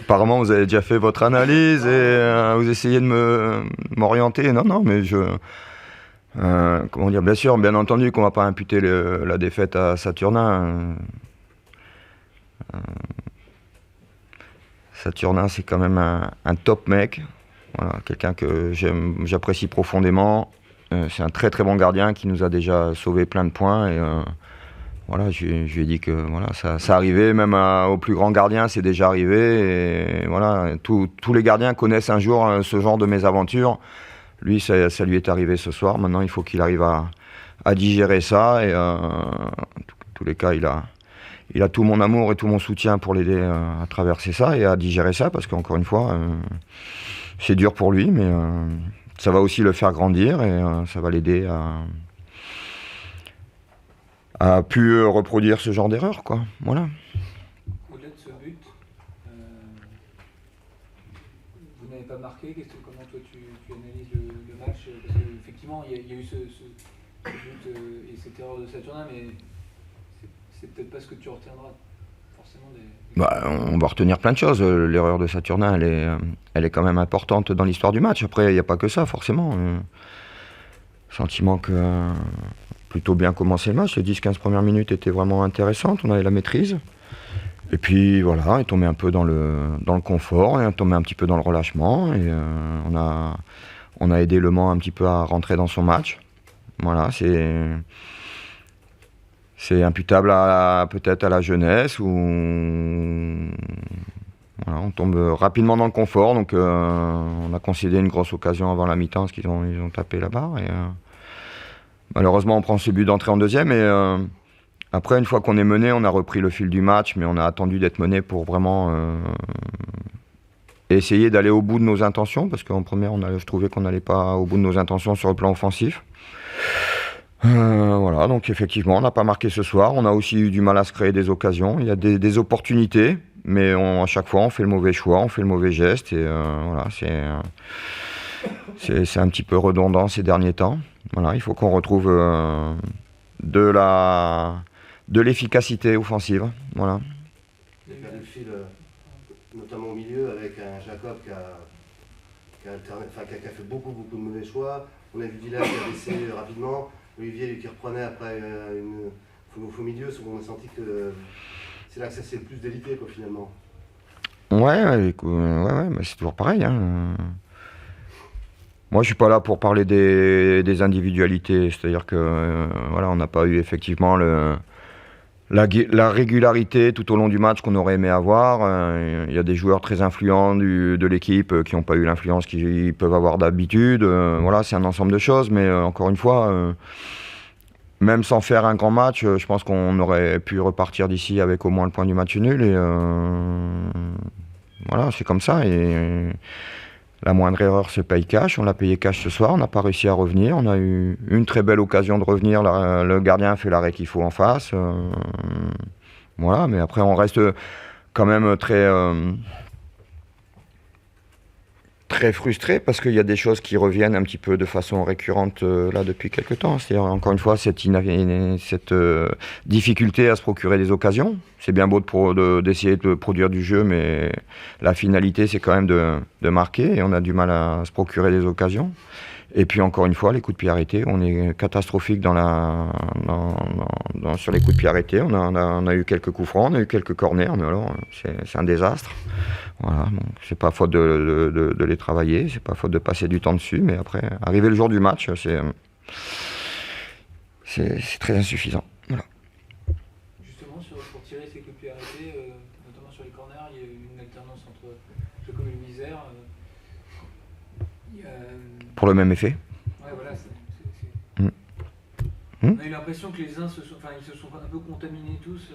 Apparemment, vous avez déjà fait votre analyse et vous essayez de m'orienter. Non, mais comment dire, bien sûr, bien entendu qu'on ne va pas imputer la défaite à Saturnin. Saturnin, c'est quand même un top mec. Voilà, quelqu'un que j'apprécie profondément. C'est un très très bon gardien qui nous a déjà sauvé plein de points. Et voilà, je lui ai dit que voilà, ça arrivait, même au plus grand gardien, c'est déjà arrivé. Et voilà, tous les gardiens connaissent un jour ce genre de mésaventure. Lui, ça lui est arrivé ce soir. Maintenant, il faut qu'il arrive à digérer ça. Et en tous les cas, il a tout mon amour et tout mon soutien pour l'aider à traverser ça et à digérer ça, parce qu'encore une fois, c'est dur pour lui, mais ça va aussi le faire grandir et ça va l'aider à pu reproduire ce genre d'erreur, quoi. Voilà. Au-delà de ce but, vous n'avez pas marqué. Comment toi tu analyses le match? Parce qu'effectivement, il y a eu ce but et cette erreur de Saturnin, mais c'est peut-être pas ce que tu retiendras forcément des... On va retenir plein de choses. L'erreur de Saturnin, elle est quand même importante dans l'histoire du match. Après, il n'y a pas que ça, forcément. Sentiment que plutôt bien commencé le match. Les 10-15 premières minutes étaient vraiment intéressantes. On avait la maîtrise. Et puis voilà, on est tombé un peu dans le confort, on est tombé un petit peu dans le relâchement. Et on a aidé Le Mans un petit peu à rentrer dans son match. Voilà, c'est imputable peut-être à la jeunesse, où voilà, on tombe rapidement dans le confort. Donc on a concédé une grosse occasion avant la mi-temps, parce qu'ils ont tapé la barre. Et malheureusement, on prend ce but d'entrée en deuxième. Et après, une fois qu'on est mené, on a repris le fil du match, mais on a attendu d'être mené pour vraiment essayer d'aller au bout de nos intentions, parce qu'en première, je trouvais qu'on n'allait pas au bout de nos intentions sur le plan offensif. Voilà, donc effectivement, on n'a pas marqué ce soir. On a aussi eu du mal à se créer des occasions. Il y a des opportunités, mais à chaque fois, on fait le mauvais choix, on fait le mauvais geste. Et voilà, c'est un petit peu redondant ces derniers temps. Voilà, il faut qu'on retrouve de l'efficacité offensive. Voilà. Il a perdu le fil, notamment au milieu, avec un Jacob qui a fait beaucoup de mauvais choix. On a vu Dylan qui a baissé rapidement. Olivier qui reprenait après au milieu. On a senti que c'est là que ça s'est le plus délité, quoi, finalement. Ouais, mais c'est toujours pareil. Hein. Moi, je suis pas là pour parler des individualités. C'est-à-dire que voilà, on n'a pas eu effectivement la régularité tout au long du match qu'on aurait aimé avoir. Il y a des joueurs très influents de l'équipe qui n'ont pas eu l'influence qu'ils peuvent avoir d'habitude. Voilà, c'est un ensemble de choses. Mais encore une fois, même sans faire un grand match, je pense qu'on aurait pu repartir d'ici avec au moins le point du match nul. Et voilà, c'est comme ça. Et la moindre erreur se paye cash. On l'a payé cash ce soir. On n'a pas réussi à revenir. On a eu une très belle occasion de revenir. Le gardien a fait l'arrêt qu'il faut en face. Voilà, mais après, on reste quand même très frustré, parce qu'il y a des choses qui reviennent un petit peu de façon récurrente là depuis quelques temps. C'est-à-dire, encore une fois, cette difficulté à se procurer des occasions. C'est bien beau d'essayer de produire du jeu, mais la finalité, c'est quand même de marquer, et on a du mal à se procurer des occasions. Et puis encore une fois, les coups de pied arrêtés, on est catastrophique sur les coups de pied arrêtés. On a eu quelques coups francs, on a eu quelques corners, mais alors c'est un désastre. Voilà, bon, c'est pas faute de les travailler, c'est pas faute de passer du temps dessus, mais après, arriver le jour du match, c'est très insuffisant. Voilà. Justement, pour tirer ces coups de pied arrêtés, notamment sur les corners, il y a eu une alternance entre Jacob et Louisère. Pour le même effet. Ouais, voilà. On a eu l'impression que les uns se sont un peu contaminés tous.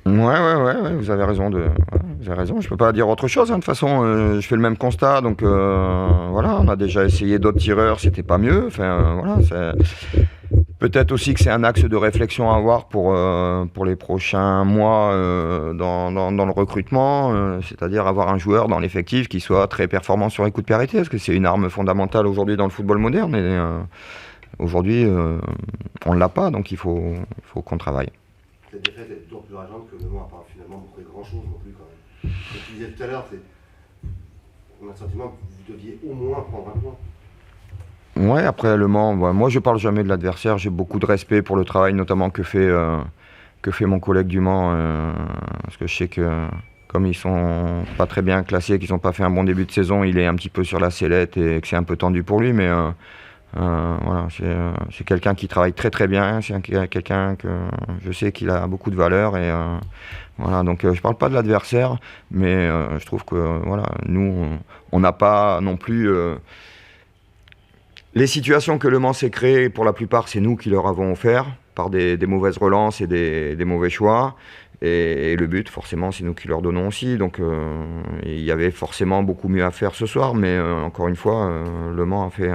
Ouais, vous avez raison. Vous avez raison. Je peux pas dire autre chose. Hein. De toute façon, je fais le même constat. Donc voilà, on a déjà essayé d'autres tireurs, c'était pas mieux. Enfin voilà. Peut-être aussi que c'est un axe de réflexion à avoir pour les prochains mois dans le recrutement, c'est-à-dire avoir un joueur dans l'effectif qui soit très performant sur les coups de pied arrêtés, parce que c'est une arme fondamentale aujourd'hui dans le football moderne. Et aujourd'hui, on ne l'a pas, donc il faut qu'on travaille. cette défaite est toujours plus rageante que Le Mans n'a pas finalement montré grand-chose non plus quand même. Comme tu disais tout à l'heure, on a le sentiment que vous deviez au moins prendre un point. Ouais, après Le Mans, moi je parle jamais de l'adversaire, j'ai beaucoup de respect pour le travail notamment que fait mon collègue du Mans, parce que je sais que comme ils sont pas très bien classés, qu'ils n'ont pas fait un bon début de saison, il est un petit peu sur la sellette et que c'est un peu tendu pour lui, mais voilà, c'est quelqu'un qui travaille très très bien, c'est quelqu'un que je sais qu'il a beaucoup de valeur et voilà, donc je parle pas de l'adversaire, mais je trouve que voilà, nous on n'a pas non plus les situations que Le Mans s'est créées, pour la plupart, c'est nous qui leur avons offert par des mauvaises relances et des mauvais choix. Et le but, forcément, c'est nous qui leur donnons aussi. Donc, il y avait forcément beaucoup mieux à faire ce soir. Mais encore une fois, Le Mans a fait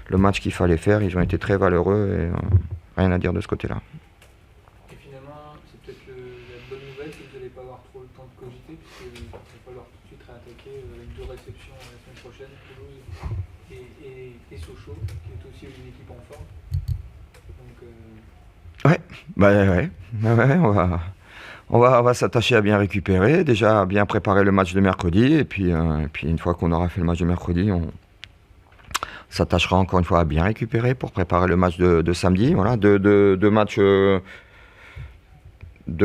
le match qu'il fallait faire. Ils ont été très valeureux et rien à dire de ce côté-là. Et finalement, c'est peut-être la bonne nouvelle, c'est que vous n'allez pas avoir trop le temps de cogiter, puisqu'il va falloir tout de suite réattaquer avec 2 réceptions la semaine prochaine, Toulouse et Sochaux, qui est aussi une équipe en forme. Donc, Ouais, on va s'attacher à bien récupérer, déjà à bien préparer le match de mercredi, et puis une fois qu'on aura fait le match de mercredi, on s'attachera encore une fois à bien récupérer pour préparer le match de samedi. Voilà, deux matchs de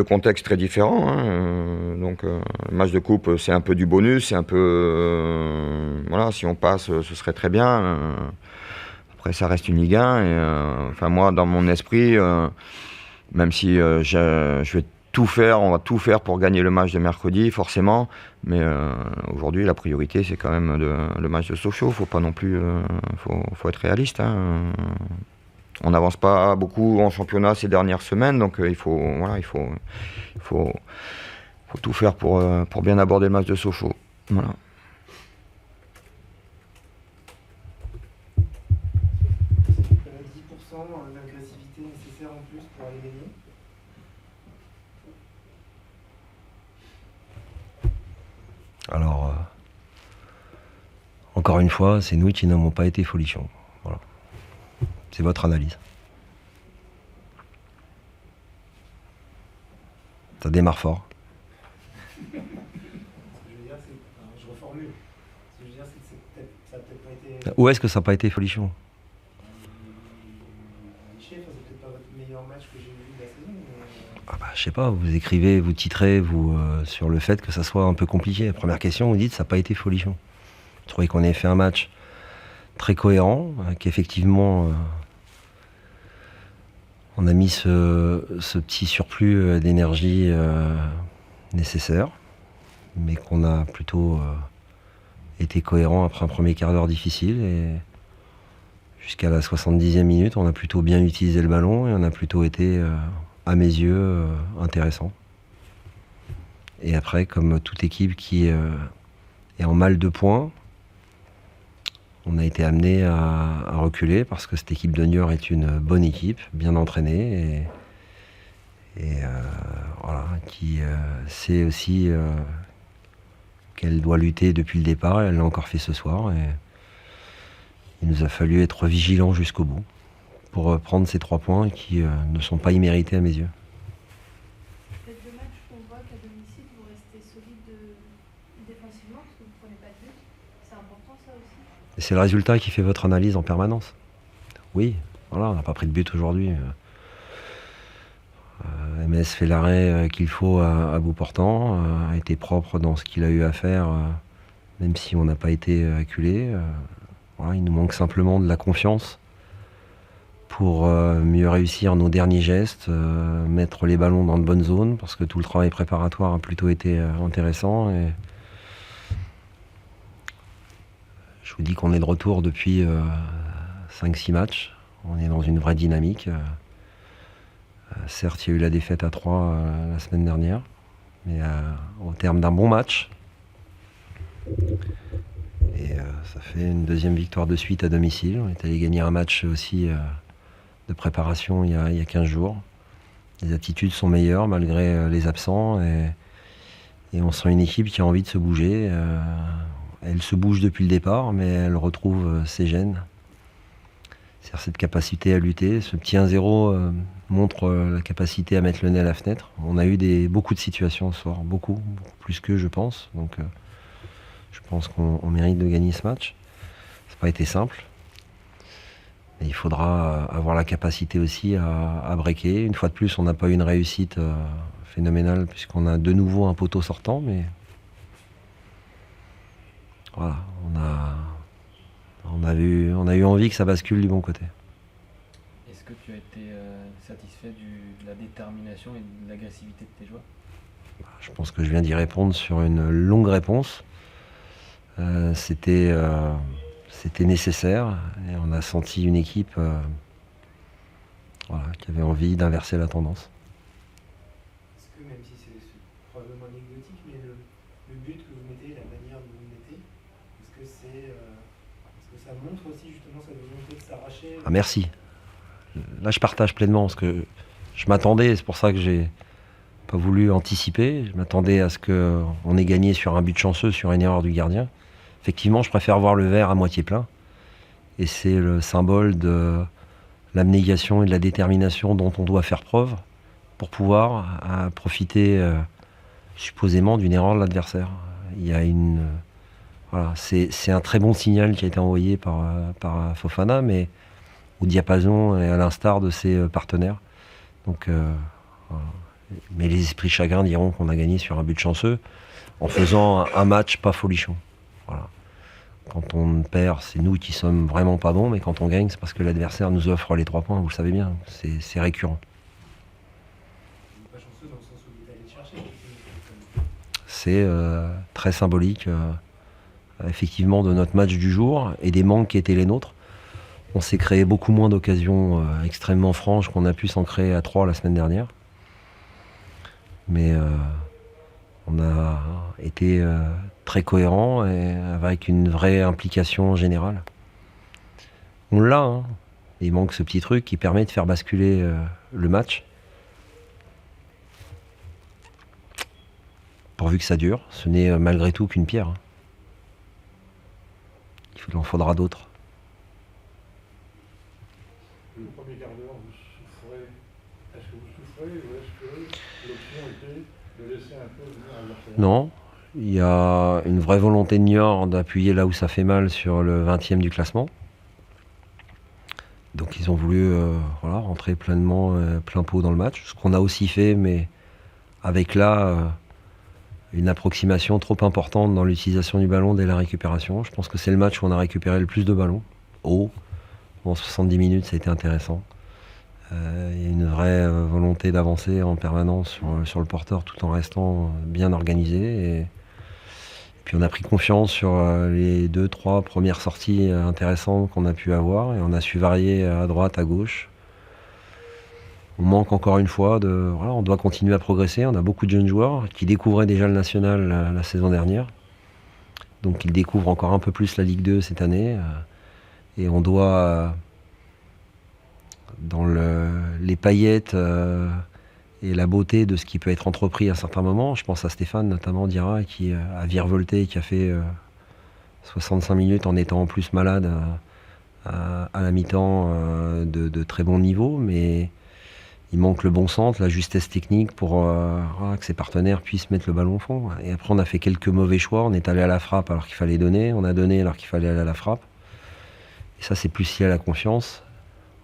contexte très différents. Donc le match de coupe, c'est un peu du bonus, c'est un peu voilà, si on passe, ce serait très bien. Après, ça reste une Ligue 1, et enfin moi, dans mon esprit, même si je vais tout faire, on va tout faire pour gagner le match de mercredi, forcément. Mais aujourd'hui, la priorité, c'est quand même le match de Sochaux. Faut pas non plus, faut être réaliste. On n'avance pas beaucoup en championnat ces dernières semaines, donc il faut tout faire pour bien aborder le match de Sochaux. Voilà. 10% d'agressivité nécessaire en plus pour aller gagner. Alors, encore une fois, c'est nous qui n'avons pas été folichons. Voilà. C'est votre analyse. Ça démarre fort. Ce que je veux dire, c'est, je reformule. Ce que je veux dire, c'est que ça n'a peut-être pas été. Où est-ce que ça n'a pas été folichon? C'est peut-être pas votre meilleur match que j'ai vu de la saison. Mais... Je sais pas, vous écrivez, vous titrez sur le fait que ça soit un peu compliqué. Première question, vous dites ça n'a pas été folichon. Je trouvais qu'on avait fait un match très cohérent, qu'effectivement on a mis ce petit surplus d'énergie nécessaire, mais qu'on a plutôt été cohérent après un premier quart d'heure difficile, et jusqu'à la 70e minute, on a plutôt bien utilisé le ballon et on a plutôt été, à mes yeux, intéressant. Et après, comme toute équipe qui est en mal de points, on a été amené à reculer parce que cette équipe de Niort est une bonne équipe, bien entraînée et voilà, qui sait aussi qu'elle doit lutter depuis le départ, et elle l'a encore fait ce soir. Et il nous a fallu être vigilants jusqu'au bout pour prendre ces 3 points qui ne sont pas immérités à mes yeux. Peut-être deux matchs où on voit qu'à domicile, vous restez solide défensivement parce que vous ne prenez pas de but. C'est important ça aussi. Et c'est le résultat qui fait votre analyse en permanence. Oui, voilà, on n'a pas pris de but aujourd'hui. MS fait l'arrêt qu'il faut à bout portant, a été propre dans ce qu'il a eu à faire, même si on n'a pas été acculé. Voilà, il nous manque simplement de la confiance pour mieux réussir nos derniers gestes, mettre les ballons dans de bonnes zones, parce que tout le travail préparatoire a plutôt été intéressant. Et je vous dis qu'on est de retour depuis 5-6 matchs. On est dans une vraie dynamique. Certes, il y a eu la défaite à 3 la semaine dernière, mais au terme d'un bon match. Et ça fait une deuxième victoire de suite à domicile. On est allé gagner un match aussi de préparation il y a 15 jours. Les attitudes sont meilleures malgré les absents, et on sent une équipe qui a envie de se bouger. Elle se bouge depuis le départ, mais elle retrouve ses gènes. C'est-à-dire cette capacité à lutter. Ce petit 1-0 montre la capacité à mettre le nez à la fenêtre. On a eu beaucoup de situations ce soir, beaucoup plus qu'eux, je pense. Donc je pense qu'on mérite de gagner ce match. Ça n'a pas été simple. Et il faudra avoir la capacité aussi à breaker. Une fois de plus, on n'a pas eu une réussite phénoménale puisqu'on a de nouveau un poteau sortant, mais voilà, on a eu envie que ça bascule du bon côté. Est-ce que tu as été satisfait de la détermination et de l'agressivité de tes joueurs? Je pense que je viens d'y répondre sur une longue réponse. C'était nécessaire et on a senti une équipe qui avait envie d'inverser la tendance. Est-ce que, même si c'est probablement anecdotique, mais le but que vous mettez, la manière dont vous le mettez, est-ce que ça montre aussi justement cette volonté de s'arracher? Ah, merci. Là, je partage pleinement parce que je m'attendais, c'est pour ça que j'ai pas voulu anticiper. Je m'attendais à ce qu'on ait gagné sur un but chanceux, sur une erreur du gardien. Effectivement, je préfère voir le verre à moitié plein. Et c'est le symbole de l'abnégation et de la détermination dont on doit faire preuve pour pouvoir profiter supposément d'une erreur de l'adversaire. Il y a c'est un très bon signal qui a été envoyé par Fofana, mais au diapason et à l'instar de ses partenaires. Donc, mais les esprits chagrins diront qu'on a gagné sur un but chanceux en faisant un match pas folichon. Voilà. Quand on perd, c'est nous qui sommes vraiment pas bons, mais quand on gagne, c'est parce que l'adversaire nous offre les 3 points, vous le savez bien, c'est récurrent. Pas chanceux dans le sens où vous êtes allé le chercher. C'est très symbolique, effectivement, de notre match du jour et des manques qui étaient les nôtres. On s'est créé beaucoup moins d'occasions extrêmement franches qu'on a pu s'en créer à 3 la semaine dernière. Mais on a été très cohérent et avec une vraie implication générale. On l'a, hein. Il manque ce petit truc qui permet de faire basculer le match. Pourvu que ça dure, ce n'est malgré tout qu'une pierre. Il en faudra d'autres. Le premier quart d'heure, vous souffrez. Est-ce que vous souffrez ou est-ce que l'option était de laisser un peu venir à l'adversaire? Non, il y a une vraie volonté de Niort d'appuyer là où ça fait mal sur le 20e du classement. Donc ils ont voulu rentrer pleinement plein pot dans le match, ce qu'on a aussi fait, mais avec là une approximation trop importante dans l'utilisation du ballon dès la récupération. Je pense que c'est le match où on a récupéré le plus de ballons, haut. En 70 minutes, ça a été intéressant. Il y a une vraie volonté d'avancer en permanence sur le porteur tout en restant bien organisé. Et puis on a pris confiance sur les 2-3 premières sorties intéressantes qu'on a pu avoir et on a su varier à droite, à gauche. On manque encore une fois on doit continuer à progresser. On a beaucoup de jeunes joueurs qui découvraient déjà le national la saison dernière. Donc ils découvrent encore un peu plus la Ligue 2 cette année. Et on doit, dans les paillettes et la beauté de ce qui peut être entrepris à certains moments, je pense à Stéphane notamment Dira qui a virevolté et qui a fait 65 minutes en étant en plus malade à la mi-temps de très bon niveau, mais il manque le bon centre, la justesse technique pour que ses partenaires puissent mettre le ballon au fond. Et après on a fait quelques mauvais choix, on est allé à la frappe alors qu'il fallait donner, on a donné alors qu'il fallait aller à la frappe. Et ça, c'est plus lié à la confiance.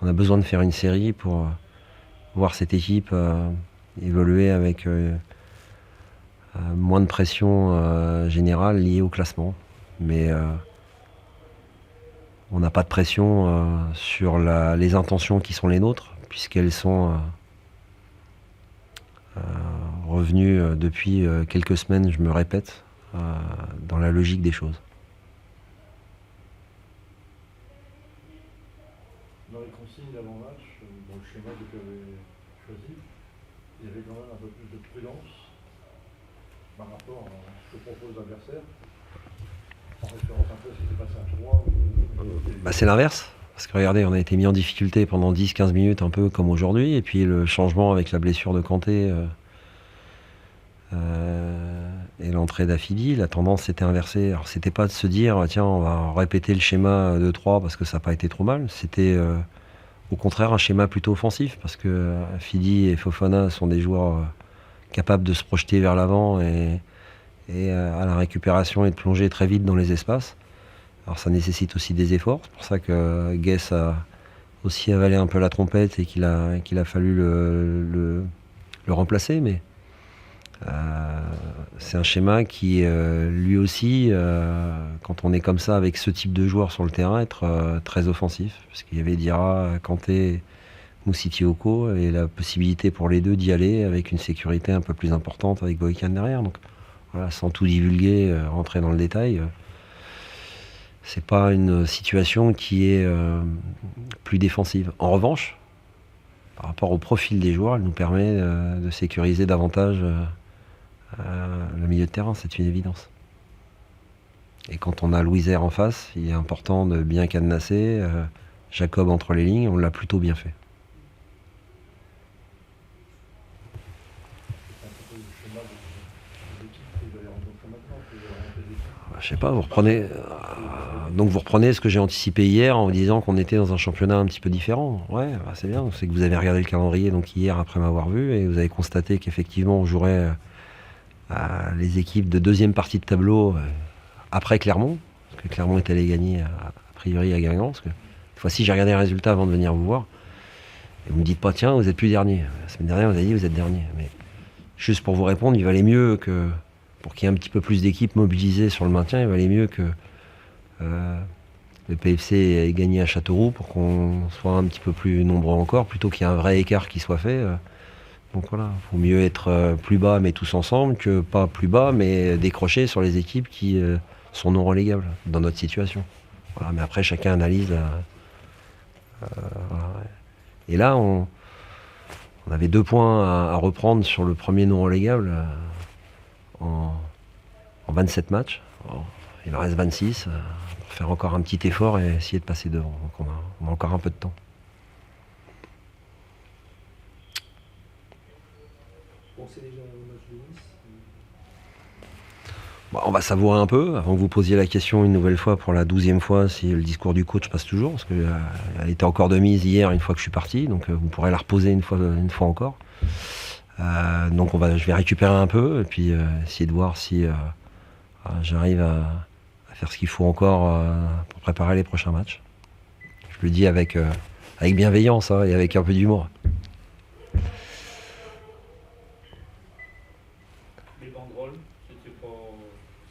On a besoin de faire une série pour voir cette équipe évoluer avec moins de pression générale liée au classement. Mais on n'a pas de pression sur les intentions qui sont les nôtres, puisqu'elles sont revenues depuis quelques semaines, je me répète, dans la logique des choses. Dans les consignes d'avant-match, dans le schéma que tu avais choisi, il y avait quand même un peu plus de prudence par rapport à ce que propose l'adversaire, en référence un peu à ce qui s'est passé à 3. C'est l'inverse. Parce que regardez, on a été mis en difficulté pendant 10-15 minutes, un peu comme aujourd'hui, et puis le changement avec la blessure de Kanté et l'entrée d'Afidi, la tendance s'était inversée. Alors c'était pas de se dire tiens on va répéter le schéma 2-3 parce que ça n'a pas été trop mal. C'était au contraire un schéma plutôt offensif parce que Afidi et Fofana sont des joueurs capables de se projeter vers l'avant et à la récupération et de plonger très vite dans les espaces. Alors ça nécessite aussi des efforts. C'est pour ça que Guess a aussi avalé un peu la trompette et qu'il a fallu le remplacer. Mais c'est un schéma qui, lui aussi, quand on est comme ça avec ce type de joueurs sur le terrain, être très offensif. Parce qu'il y avait Diarra, Kanté, Moussitioko et la possibilité pour les deux d'y aller avec une sécurité un peu plus importante avec Boykan derrière. Donc voilà, sans tout divulguer, rentrer dans le détail, c'est pas une situation qui est plus défensive. En revanche, par rapport au profil des joueurs, elle nous permet de sécuriser davantage le milieu de terrain, c'est une évidence. Et quand on a Louiser en face, il est important de bien cadenasser. Jacob entre les lignes, on l'a plutôt bien fait. Je sais pas, vous reprenez ce que j'ai anticipé hier en vous disant qu'on était dans un championnat un petit peu différent. Ouais, bah c'est bien, c'est que vous avez regardé le calendrier donc hier après m'avoir vu et vous avez constaté qu'effectivement on jouerait les équipes de deuxième partie de tableau après Clermont, parce que Clermont est allé gagner a priori à Guingamp, parce que cette fois-ci j'ai regardé les résultats avant de venir vous voir et vous me dites pas tiens vous êtes plus dernier. La semaine dernière vous avez dit vous êtes dernier, mais juste pour vous répondre, il valait mieux que pour qu'il y ait un petit peu plus d'équipes mobilisées sur le maintien, il valait mieux que le PFC ait gagné à Châteauroux pour qu'on soit un petit peu plus nombreux encore, plutôt qu'il y ait un vrai écart qui soit fait. Donc voilà, il vaut mieux être plus bas mais tous ensemble que pas plus bas mais décrocher sur les équipes qui sont non relégables dans notre situation. Voilà, mais après chacun analyse. Voilà. Et là, on avait 2 points à reprendre sur le premier non relégable. En 27 matchs. Alors, il en reste 26 pour faire encore un petit effort et essayer de passer devant. Donc on a encore un peu de temps. Pensez déjà au match de Nice. Bon, on va savourer un peu avant que vous posiez la question une nouvelle fois pour la 12e fois si le discours du coach passe toujours, parce qu'elle était encore de mise hier une fois que je suis parti, donc vous pourrez la reposer une fois encore. Donc je vais récupérer un peu et puis essayer de voir si j'arrive à faire ce qu'il faut encore pour préparer les prochains matchs. Je le dis avec bienveillance et avec un peu d'humour. Les banderoles, c'était pas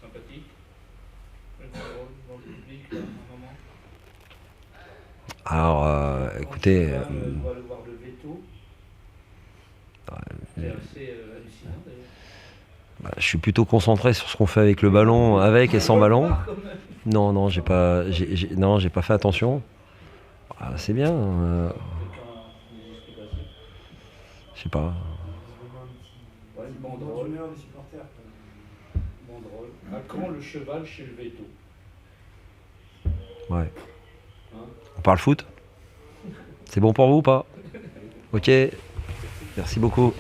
sympathique. Les banderoles dans le public, à un moment. Alors, écoutez... On va aller voir le veto. C'est assez hallucinant d'ailleurs. Je suis plutôt concentré sur ce qu'on fait avec le ballon, avec et sans ballon. Non, j'ai pas fait attention. C'est bien. Je sais pas. Ouais, une banderole. Banderole. À quand le cheval chez le veto? Ouais. Hein? On parle foot? C'est bon pour vous ou pas? Ok. Merci beaucoup.